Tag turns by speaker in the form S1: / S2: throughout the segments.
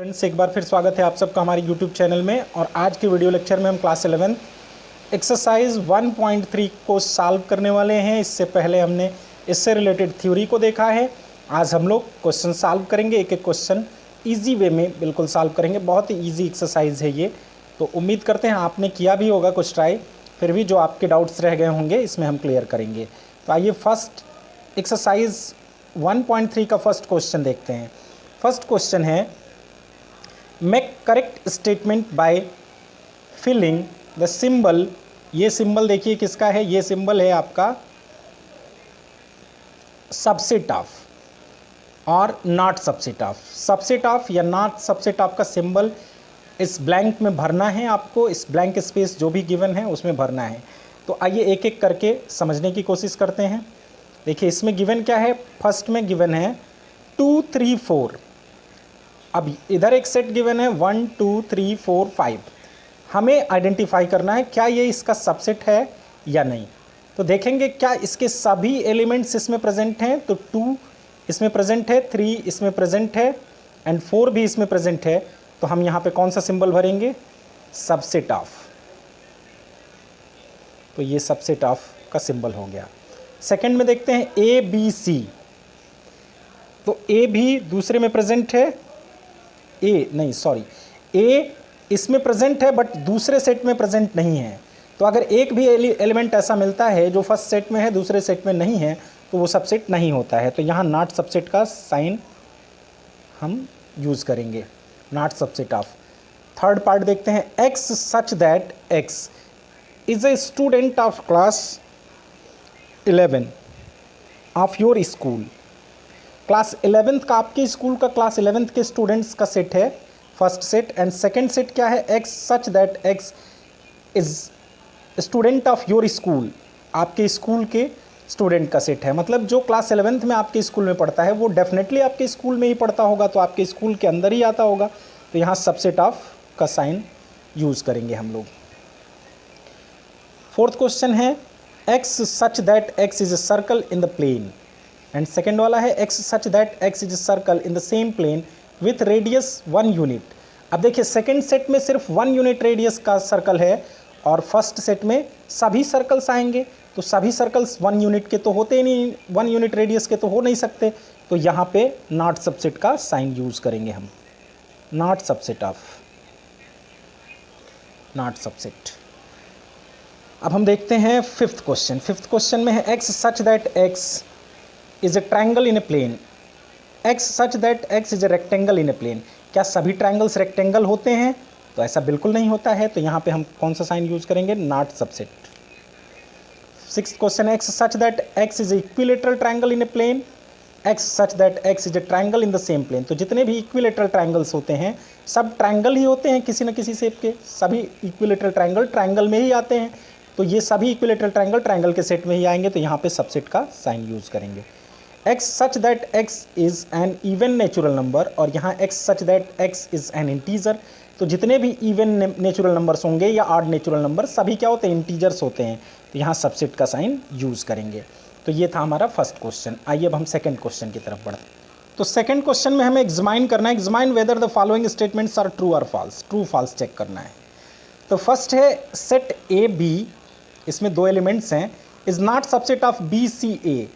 S1: Friends, एक बार फिर स्वागत है आप सबका हमारे YouTube चैनल में। और आज के वीडियो लेक्चर में हम क्लास 11 एक्सरसाइज 1.3 को सॉल्व करने वाले हैं। इससे पहले हमने इससे रिलेटेड थ्योरी को देखा है। आज हम लोग क्वेश्चन सॉल्व करेंगे, एक एक क्वेश्चन ईजी वे में बिल्कुल सॉल्व करेंगे। बहुत ही ईजी एक्सरसाइज है ये, तो उम्मीद करते हैं आपने किया भी होगा कुछ ट्राई। फिर भी जो आपके डाउट्स रह गए होंगे इसमें हम क्लियर करेंगे। तो आइए फर्स्ट एक्सरसाइज 1.3 का फर्स्ट क्वेश्चन देखते हैं। फर्स्ट क्वेश्चन है, make correct statement by filling the symbol. ये सिंबल देखिए किसका है, ये सिंबल है आपका सबसेट ऑफ और not subset of. Subset of या नॉट सबसेट ऑफ का सिंबल इस ब्लैंक में भरना है आपको। इस ब्लैंक स्पेस जो भी गिवन है उसमें भरना है। तो आइए एक एक करके समझने की कोशिश करते हैं। देखिए इसमें गिवन क्या है। फर्स्ट में गिवन है 2 3 4। अब इधर एक सेट गिवन है 1 2 3 4 5। हमें आइडेंटिफाई करना है क्या ये इसका सबसेट है या नहीं। तो देखेंगे क्या इसके सभी एलिमेंट्स इसमें प्रेजेंट हैं। तो 2 इसमें प्रेजेंट है, 3 इसमें प्रेजेंट है एंड 4 भी इसमें प्रेजेंट है। तो हम यहाँ पे कौन सा सिंबल भरेंगे, सबसेट ऑफ। तो ये सबसेट ऑफ का सिंबल हो गया। सेकंड में देखते हैं ए बी सी। तो ए भी दूसरे में प्रेजेंट है, ए इसमें प्रेजेंट है बट दूसरे सेट में प्रेजेंट नहीं है। तो अगर एक भी एलिमेंट ऐसा मिलता है जो फर्स्ट सेट में है दूसरे सेट में नहीं है तो वो सबसेट नहीं होता है। तो यहाँ नॉट सबसेट का साइन हम यूज़ करेंगे, not subset of. Third part देखते हैं, x such that X is a student of class 11 of your school. Class 11th का आपके स्कूल का क्लास 11th के स्टूडेंट्स का सेट है first set. And second set क्या है, X such that X is student of your school, आपके school के स्टूडेंट का सेट है। मतलब जो क्लास 11th में आपके स्कूल में पढ़ता है वो डेफिनेटली आपके स्कूल में ही पढ़ता होगा, तो आपके स्कूल के अंदर ही आता होगा। तो यहाँ सबसेट ऑफ का साइन यूज़ करेंगे हम लोग। फोर्थ क्वेश्चन है, X such that X is a circle in the plane. And second वाला है, X such that X is circle in the same plane with radius 1 unit. अब देखिए second set में सिर्फ 1 यूनिट रेडियस का circle है और फर्स्ट सेट में सभी सर्कल्स आएंगे। तो सभी सर्कल्स 1 यूनिट के तो होते ही नहीं, 1 यूनिट रेडियस के तो हो नहीं सकते। तो यहाँ पे नॉट सबसेट का साइन यूज़ करेंगे हम, not subset of, not subset. अब हम देखते हैं फिफ्थ क्वेश्चन। फिफ्थ क्वेश्चन में है, X such that X is a triangle in a plane. X such that X is a rectangle in a plane. क्या सभी ट्रायंगल्स रेक्टेंगल होते हैं? तो ऐसा बिल्कुल नहीं होता है। तो यहाँ पे हम कौन सा साइन यूज़ करेंगे, not subset. Sixth question, X such that X is a equilateral triangle in a plane. X such that X is a triangle in the same plane. तो जितने भी इक्विलेटरल ट्रायंगल्स होते हैं सब ट्रायंगल ही होते हैं किसी न किसी शेप के। सभी इक्विलेटरल ट्रायंगल ट्रायंगल में ही आते हैं। तो ये सभी इक्विलेटरल ट्रायंगल ट्रायंगल के सेट में ही आएंगे। तो यहाँ पे सबसेट का साइन यूज़ करेंगे। X such that x is an even natural number, और यहाँ x such that x is an integer. तो जितने भी इवन नेचुरल नंबर्स होंगे या ऑड नेचुरल नंबर सभी क्या होते हैं, इंटीजर्स होते हैं। तो यहाँ सबसेट का साइन यूज़ करेंगे। तो ये था हमारा फर्स्ट क्वेश्चन। आइए अब हम सेकंड क्वेश्चन की तरफ बढ़ते हैं। तो सेकंड क्वेश्चन में हमें एग्जामाइन करना है, examine whether the following statements are true और फॉल्स। ट्रू फॉल्स चेक करना है। तो फर्स्ट है सेट ए बी, इसमें 2 एलिमेंट्स हैं, is not subset of B C A.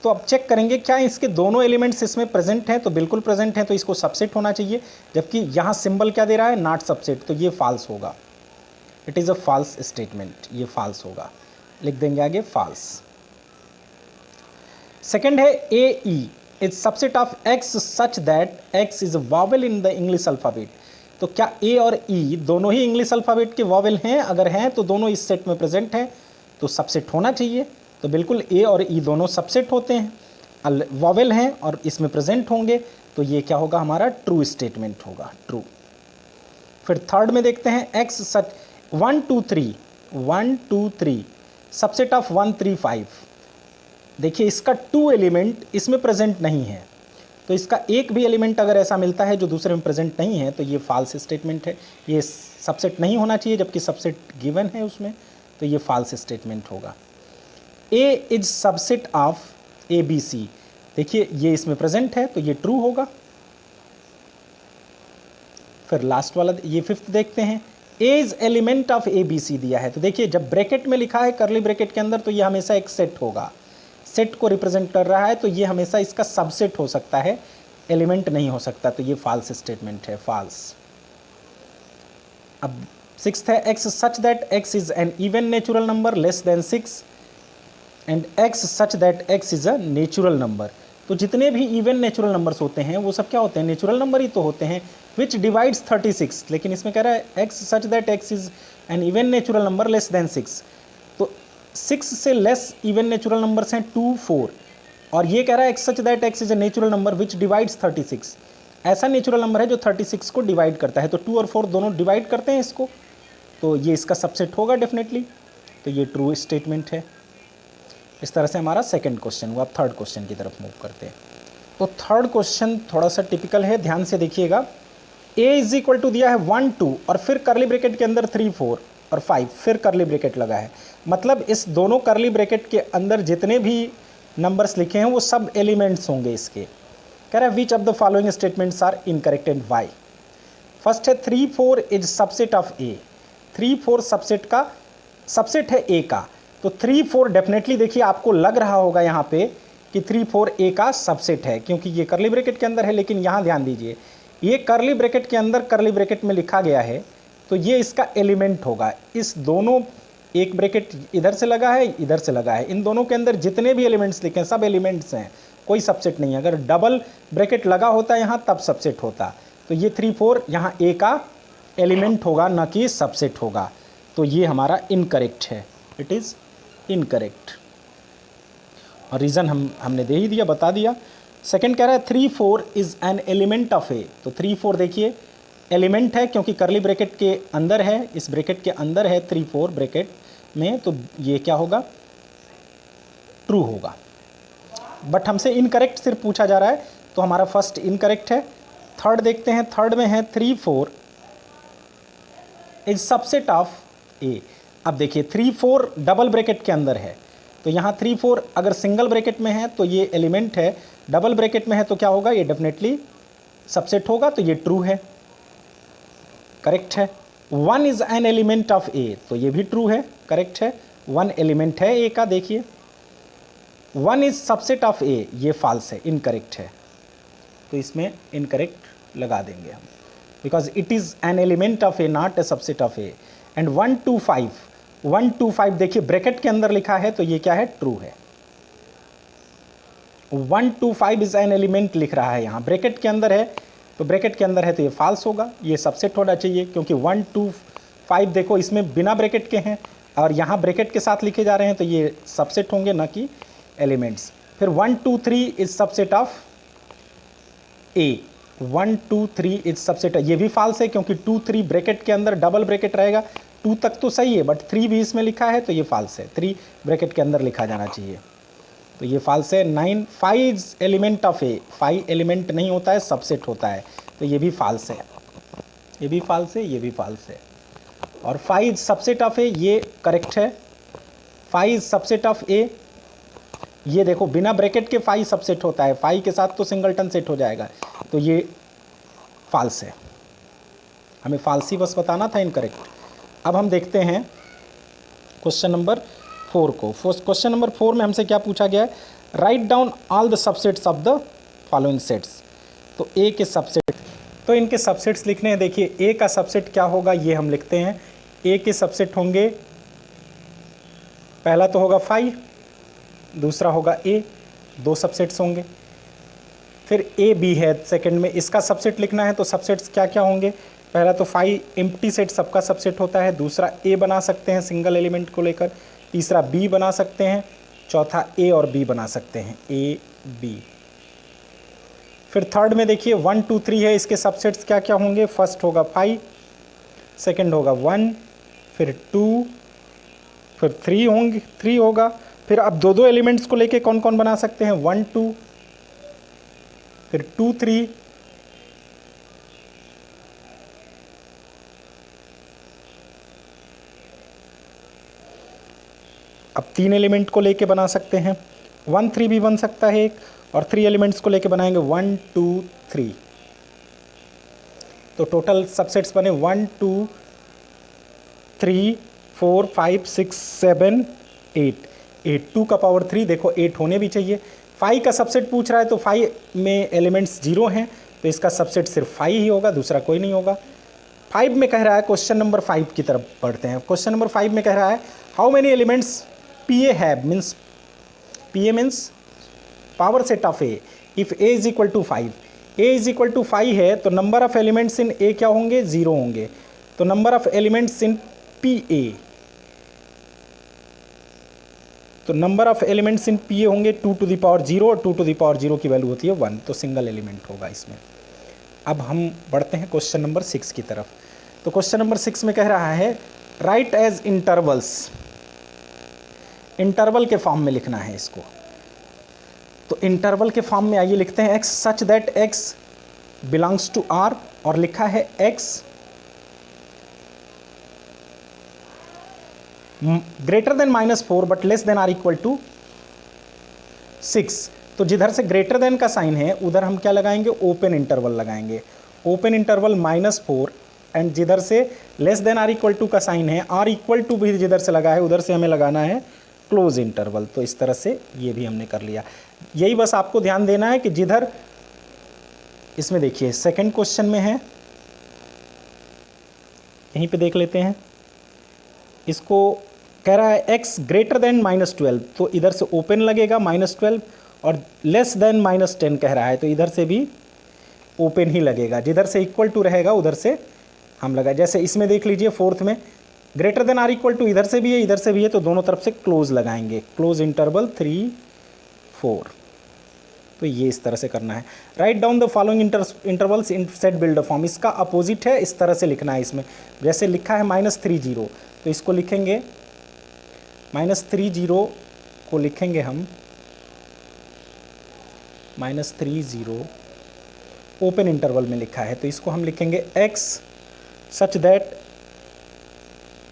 S1: तो अब चेक करेंगे क्या इसके दोनों एलिमेंट्स इसमें प्रेजेंट हैं। तो बिल्कुल प्रेजेंट हैं, तो इसको सबसेट होना चाहिए। जबकि यहाँ सिंबल क्या दे रहा है, नॉट सबसेट, तो ये फॉल्स होगा। It is a false statement, ये फॉल्स होगा। लिख देंगे आगे फॉल्स। सेकंड है A E is subset of X such that X is a vowel in the English alphabet. तो क्या ए और ई दोनों ही इंग्लिश अल्फ़ाबेट के वॉवेल हैं? अगर हैं तो दोनों इस सेट में प्रेजेंट हैं, तो सबसेट होना चाहिए। तो बिल्कुल ए और ई दोनों सबसेट होते हैं, वॉवेल हैं और इसमें प्रेजेंट होंगे। तो ये क्या होगा, हमारा ट्रू स्टेटमेंट होगा, ट्रू। फिर थर्ड में देखते हैं, एक्स सच 1 2 3 सबसेट ऑफ 1 3 5। देखिए इसका 2 एलिमेंट इसमें प्रेजेंट नहीं है। तो इसका एक भी एलिमेंट अगर ऐसा मिलता है जो दूसरे में प्रेजेंट नहीं है तो ये फॉल्स स्टेटमेंट है, ये सबसेट नहीं होना चाहिए। जबकि सबसेट गिवन है उसमें, तो ये फॉल्स स्टेटमेंट होगा। A is subset of A B C. देखिए ये इसमें प्रेजेंट है तो ये ट्रू होगा। फिर लास्ट वाला ये फिफ्थ देखते हैं, A is element of A B C दिया है। तो देखिए जब ब्रैकेट में लिखा है कर्ली ब्रैकेट के अंदर तो ये हमेशा एक सेट होगा, सेट को रिप्रेजेंट कर रहा है, तो ये हमेशा इसका सबसेट हो सकता है, एलिमेंट नहीं हो सकता। तो ये फॉल्स स्टेटमेंट है, फॉल्स। अब सिक्स्थ है, X such that X is an even natural number less than 6 and x such that X is a natural number. तो जितने भी इवन नेचुरल नंबर्स होते हैं वो सब क्या होते हैं, नेचुरल नंबर ही तो होते हैं, विच डिवाइड्स 36। लेकिन इसमें कह रहा है X such that X is an even natural number less than 6। तो 6 से लेस इवन नेचुरल नंबर्स हैं 2, 4, और ये कह रहा है X such that X is a natural number which divides 36। ऐसा नेचुरल नंबर है जो 36 को डिवाइड करता है। तो 2 और 4 दोनों डिवाइड करते हैं इसको, तो ये इसका सबसेट होगा डेफिनेटली। तो ये ट्रू स्टेटमेंट है। इस तरह से हमारा सेकंड क्वेश्चन हुआ। अब थर्ड क्वेश्चन की तरफ मूव करते हैं। तो थर्ड क्वेश्चन थोड़ा सा टिपिकल है, ध्यान से देखिएगा। a इज इक्वल टू दिया है 1, 2 और फिर करली ब्रैकेट के अंदर 3, 4 और 5, फिर करली ब्रैकेट लगा है। मतलब इस दोनों करली ब्रैकेट के अंदर जितने भी नंबर्स लिखे हैं वो सब एलिमेंट्स होंगे इसके। कह रहा है which of the following statements are incorrect and why. First है 3, 4 is subset of A. 3, 4 subset का सबसेट है ए का। तो 3, 4 डेफिनेटली देखिए आपको लग रहा होगा यहाँ पे कि 3, 4 ए का सबसेट है, क्योंकि ये करली ब्रैकेट के अंदर है। लेकिन यहाँ ध्यान दीजिए, ये करली ब्रैकेट के अंदर करली ब्रैकेट में लिखा गया है, तो ये इसका एलिमेंट होगा। इस दोनों, एक ब्रैकेट इधर से लगा है, इधर से लगा है, इन दोनों के अंदर जितने भी एलिमेंट्स लिखे हैं सब एलिमेंट्स हैं, कोई सबसेट नहीं है। अगर डबल ब्रैकेट लगा होता यहाँ तब सबसेट होता। तो ये 3, 4 यहाँ ए का एलिमेंट होगा, ना कि सबसेट होगा। तो ये हमारा इनकरेक्ट है, इट इज़ इनकरेक्ट। और रीज़न हमने दे ही दिया, बता दिया। सेकंड कह रहा है 3, 4 इज़ एन एलिमेंट ऑफ ए। तो 3, 4 देखिए एलिमेंट है, क्योंकि करली ब्रैकेट के अंदर है, इस ब्रैकेट के अंदर है 3, 4 ब्रैकेट में, तो ये क्या होगा, ट्रू होगा। बट हमसे इनकरेक्ट सिर्फ पूछा जा रहा है, तो हमारा फर्स्ट इनकरेक्ट है। थर्ड देखते हैं, थर्ड में है 3, 4 इज सबसेट ऑफ ए। अब देखिए 3, 4 डबल ब्रैकेट के अंदर है, तो यहाँ 3, 4 अगर सिंगल ब्रैकेट में है तो ये एलिमेंट है, डबल ब्रैकेट में है तो क्या होगा, ये डेफिनेटली सबसेट होगा। तो ये ट्रू है, करेक्ट है। 1 इज एन एलिमेंट ऑफ ए, तो ये भी ट्रू है, करेक्ट है। 1 एलिमेंट है ए का, देखिए 1 इज सबसेट ऑफ ए, ये फॉल्स है, इनकरेक्ट है। तो इसमें इनकरेक्ट लगा देंगे हम, because it is an element of A, not a subset of A. And 1, 2, 5, 1, 2, 5 देखिए ब्रैकेट के अंदर लिखा है, तो ये क्या है, ट्रू है। 1, 2, 5 इज एन एलिमेंट लिख रहा है, यहाँ ब्रैकेट के अंदर है, तो ब्रैकेट के अंदर है तो ये फॉल्स होगा, ये सबसेट होना चाहिए, क्योंकि 1, 2, 5 देखो इसमें बिना ब्रैकेट के हैं और यहाँ ब्रैकेट के साथ लिखे जा रहे हैं, तो ये सबसेट होंगे, ना कि एलिमेंट्स। फिर 1, 2, 3 is subset of A. 1, 2, 3 is subset, ये भी फॉल्स है, क्योंकि 2, 3 ब्रैकेट के अंदर डबल ब्रैकेट रहेगा। 2 तक तो सही है, बट 3 भी इसमें लिखा है, तो ये फॉल्स है, 3 ब्रैकेट के अंदर लिखा जाना चाहिए, तो ये फॉल्स है। 9, 5 is element of A. 5 element नहीं होता है, सबसेट होता है, तो ये भी फॉल्स है, ये भी फॉल्स है, ये भी फॉल्स है। और 5 इज सबसेट ऑफ ए, ये करेक्ट है। 5 इज सबसेट ऑफ ए, ये देखो बिना ब्रैकेट के 5 सबसेट होता है, 5 के साथ तो सिंगलटन सेट हो जाएगा, तो ये फॉल्स है। हमें फॉल्स ही बस बताना था, इनकरेक्ट। अब हम देखते हैं क्वेश्चन नंबर 4 को। क्वेश्चन नंबर 4 में हमसे क्या पूछा गया है, write down all the subsets of the following sets. तो ए के सबसेट, तो इनके सबसेट्स लिखने हैं। देखिए ए का सबसेट क्या होगा, ये हम लिखते हैं। ए के सबसेट होंगे, पहला तो होगा 5, दूसरा होगा ए, 2 सबसेट्स होंगे। फिर ए बी है सेकंड में, इसका सबसेट लिखना है, तो सबसेट्स क्या क्या होंगे, पहला तो 5 एम्प्टी सेट सबका सबसेट होता है, दूसरा ए बना सकते हैं सिंगल एलिमेंट को लेकर, तीसरा बी बना सकते हैं, चौथा ए और बी बना सकते हैं, ए बी। फिर थर्ड में देखिए 1, 2, 3 है, इसके सबसेट्स क्या क्या होंगे, फर्स्ट होगा 5, सेकंड होगा 1, फिर 2, फिर 3 होंगे, 3 होगा। फिर अब 2 एलिमेंट्स को लेके कौन कौन बना सकते हैं, 1, 2, फिर 2, 3, अब 3 एलिमेंट को लेके बना सकते हैं, 1, 3 भी बन सकता है एक, और 3 एलिमेंट्स को लेके बनाएंगे 1, 2, 3। तो टोटल सबसेट्स बने 1 2 3 4 5 6 7 8 8 2 का पावर 3, देखो 8 होने भी चाहिए। 5 का सबसेट पूछ रहा है तो 5 में एलिमेंट्स 0 हैं, तो इसका सबसेट सिर्फ 5 ही होगा, दूसरा कोई नहीं होगा। 5 में कह रहा है, क्वेश्चन नंबर 5 की तरफ बढ़ते हैं। क्वेश्चन नंबर 5 में कह रहा है how many elements P A have, means P A means power set of A if A is equal to 5। A is equal to 5 है तो number of elements in A क्या होंगे, 0 होंगे। तो number of elements in P A, तो number of elements in P A होंगे 2 to the power 0, और 2 to the power 0 की वैल्यू होती है 1, तो सिंगल एलिमेंट होगा इसमें। अब हम बढ़ते हैं क्वेश्चन नंबर 6 की तरफ। तो क्वेश्चन नंबर 6 में कह रहा है राइट एज इंटरवल्स, इंटरवल के फॉर्म में लिखना है इसको। तो इंटरवल के फॉर्म में आइए लिखते हैं x such that x belongs to R, और लिखा है x greater than -4 but less than or equal to 6। तो जिधर से ग्रेटर देन का साइन है उधर हम क्या लगाएंगे, ओपन इंटरवल लगाएंगे, ओपन इंटरवल -4, एंड जिधर से less than or equal to का साइन है, आर इक्वल टू भी जिधर से लगा है उधर से हमें लगाना है क्लोज इंटरवल। तो इस तरह से ये भी हमने कर लिया। यही बस आपको ध्यान देना है कि जिधर इसमें देखिए सेकंड क्वेश्चन में है, यहीं पे देख लेते हैं, इसको कह रहा है x ग्रेटर देन -12, तो इधर से ओपन लगेगा -12, और लेस देन -10 कह रहा है तो इधर से भी ओपन ही लगेगा, जिधर से इक्वल टू रहेगा उधर से हम लगा। जैसे इसमें देख लीजिए फोर्थ में greater than or equal to इधर से भी है इधर से भी है, तो दोनों तरफ से क्लोज लगाएंगे, क्लोज इंटरवल 3 4। तो ये इस तरह से करना है। Write down the following intervals in set builder form, इसका अपोजिट है, इस तरह से लिखना है इसमें। जैसे लिखा है -30, तो इसको लिखेंगे -30 को लिखेंगे हम -30 ओपन इंटरवल में लिखा है, तो इसको हम लिखेंगे x such that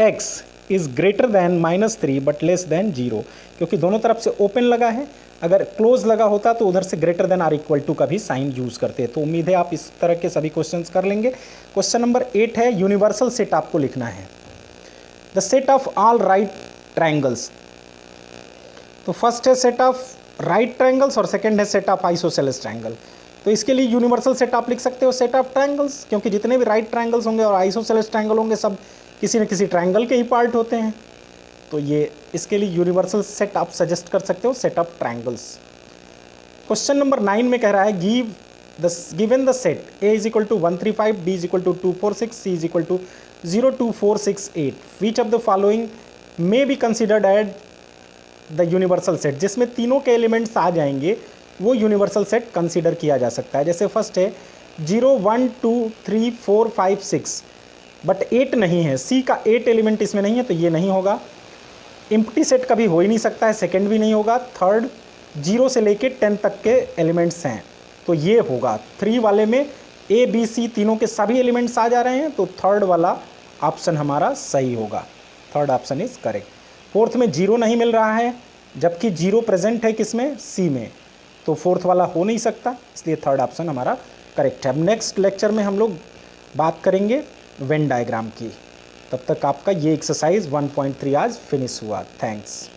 S1: x is greater than -3 but less than 0, क्योंकि दोनों तरफ से ओपन लगा है। अगर क्लोज लगा होता तो उधर से greater than or equal to का भी साइन यूज़ करते। तो उम्मीद है आप इस तरह के सभी क्वेश्चंस कर लेंगे। क्वेश्चन नंबर 8 है यूनिवर्सल सेट आपको लिखना है, the set of all right triangles. तो फर्स्ट है सेट ऑफ राइट ट्रायंगल्स और सेकंड है सेट ऑफ आइसोसेलेस ट्रायंगल। तो इसके लिए यूनिवर्सल सेट आप लिख सकते हो सेट ऑफ ट्रायंगल्स, क्योंकि जितने भी राइट ट्रायंगल्स होंगे और आइसोसेलेस ट्रायंगल होंगे सब किसी न किसी ट्रायंगल के ही पार्ट होते हैं। तो ये इसके लिए यूनिवर्सल सेट आप सजेस्ट कर सकते हो, set of triangles. Question number 9 में कह रहा है given the set A is equal to 135, B is equal to 246, C is equal to 02468, which of the following may be considered at the universal set. जिसमें तीनों के elements आ जाएंगे वो universal set consider किया जा सकता है। जैसे फर्स्ट है 0 1 2 3 4 5 6, बट 8 नहीं है, सी का 8 एलिमेंट इसमें नहीं है तो ये नहीं होगा। एम्प्टी सेट कभी हो ही नहीं सकता है, सेकंड भी नहीं होगा। थर्ड 0 से लेके 10 तक के एलिमेंट्स हैं तो ये होगा। 3 वाले में ए बी सी तीनों के सभी एलिमेंट्स आ जा रहे हैं, तो थर्ड वाला ऑप्शन हमारा सही होगा, third option is correct. Fourth में 0 नहीं मिल रहा है, जबकि 0 प्रेजेंट है किसमें, सी में, तो फोर्थ वाला हो नहीं सकता, इसलिए थर्ड ऑप्शन हमारा करेक्ट है। अब नेक्स्ट लेक्चर में हम लोग बात करेंगे वेन डायग्राम की। तब तक आपका ये एक्सरसाइज 1.3 आज फिनिश हुआ। थैंक्स।